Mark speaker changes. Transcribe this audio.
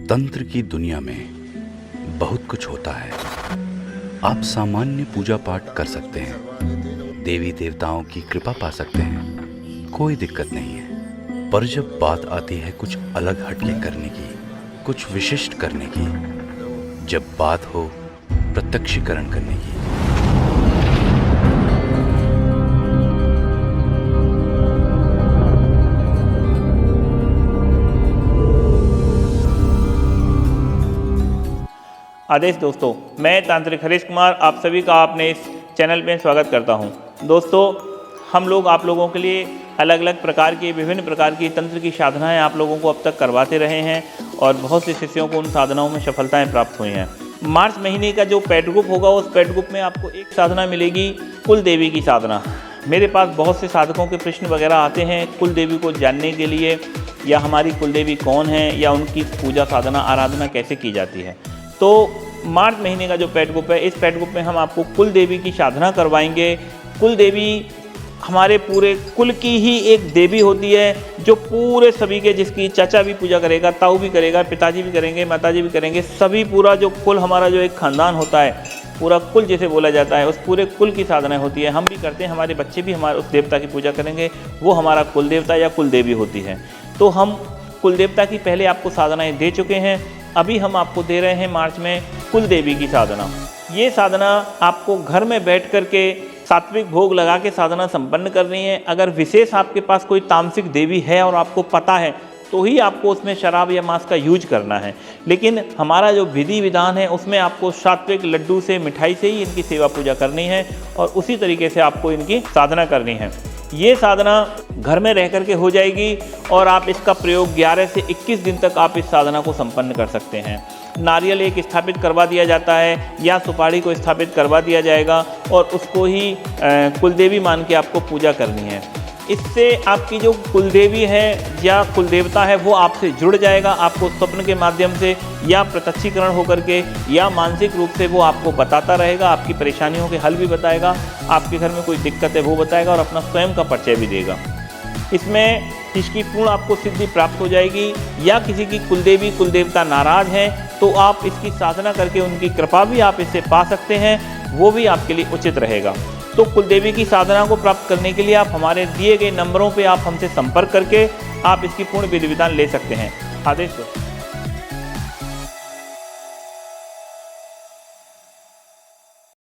Speaker 1: तंत्र की दुनिया में बहुत कुछ होता है। आप सामान्य पूजा पाठ कर सकते हैं, देवी देवताओं की कृपा पा सकते हैं, कोई दिक्कत नहीं है। पर जब बात आती है कुछ अलग हटके करने की, कुछ विशिष्ट करने की, जब बात हो प्रत्यक्षीकरण करने की,
Speaker 2: आदेश दोस्तों, मैं तांत्रिक हरीश कुमार आप सभी का अपने इस चैनल में स्वागत करता हूं। दोस्तों, हम लोग आप लोगों के लिए अलग अलग प्रकार की विभिन्न प्रकार की तंत्र की साधनाएं आप लोगों को अब तक करवाते रहे हैं और बहुत से शिष्यों को उन साधनाओं में सफलताएं प्राप्त हुई हैं। मार्च महीने का जो पेड ग्रुप होगा उस पेड ग्रुप में आपको एक साधना मिलेगी, कुल देवी की साधना। मेरे पास बहुत से साधकों के प्रश्न वगैरह आते हैं कुल देवी को जानने के लिए, या हमारी कुल देवी कौन है, या उनकी पूजा साधना आराधना कैसे की जाती है। तो मार्च महीने का जो पेड ग्रुप है, इस पेड ग्रुप में हम आपको कुल देवी की साधना करवाएंगे। कुल देवी हमारे पूरे कुल की ही एक देवी होती है, जो पूरे सभी के, जिसकी चाचा भी पूजा करेगा, ताऊ भी करेगा, पिताजी भी करेंगे, माताजी भी करेंगे, सभी पूरा जो कुल हमारा जो एक खानदान होता है, पूरा कुल जैसे बोला जाता है, उस पूरे कुल की साधना होती है। हम भी करते हैं, हमारे बच्चे भी हमारे उस देवता की पूजा करेंगे, वो हमारा कुल देवता या कुल देवी होती है। तो हम कुल देवता की पहले आपको साधनाएं दे चुके हैं, अभी हम आपको दे रहे हैं मार्च में कुल देवी की साधना। ये साधना आपको घर में बैठ कर के सात्विक भोग लगा के साधना संपन्न करनी है। अगर विशेष आपके पास कोई तामसिक देवी है और आपको पता है तो ही आपको उसमें शराब या मांस का यूज करना है, लेकिन हमारा जो विधि विधान है उसमें आपको सात्विक लड्डू से, मिठाई से ही इनकी सेवा पूजा करनी है और उसी तरीके से आपको इनकी साधना करनी है। ये साधना घर में रह करके हो जाएगी और आप इसका प्रयोग 11 से 21 दिन तक आप इस साधना को संपन्न कर सकते हैं। नारियल एक स्थापित करवा दिया जाता है या सुपारी को स्थापित करवा दिया जाएगा और उसको ही कुलदेवी मान के आपको पूजा करनी है। इससे आपकी जो कुलदेवी है या कुलदेवता है वो आपसे जुड़ जाएगा, आपको स्वप्न के माध्यम से या प्रत्यक्षीकरण होकर के या मानसिक रूप से वो आपको बताता रहेगा, आपकी परेशानियों के हल भी बताएगा, आपके घर में कोई दिक्कत है वो बताएगा और अपना स्वयं का परिचय भी देगा। इसमें इसकी पूर्ण आपको सिद्धि प्राप्त हो जाएगी। या किसी की कुलदेवी कुलदेवता नाराज हैं तो आप इसकी साधना करके उनकी कृपा भी आप इससे पा सकते हैं, वो भी आपके लिए उचित रहेगा। तो कुलदेवी की साधना को प्राप्त करने के लिए आप हमारे दिए गए नंबरों पे आप हमसे संपर्क करके आप इसकी पूर्ण विधि विधान ले सकते हैं। आदेश।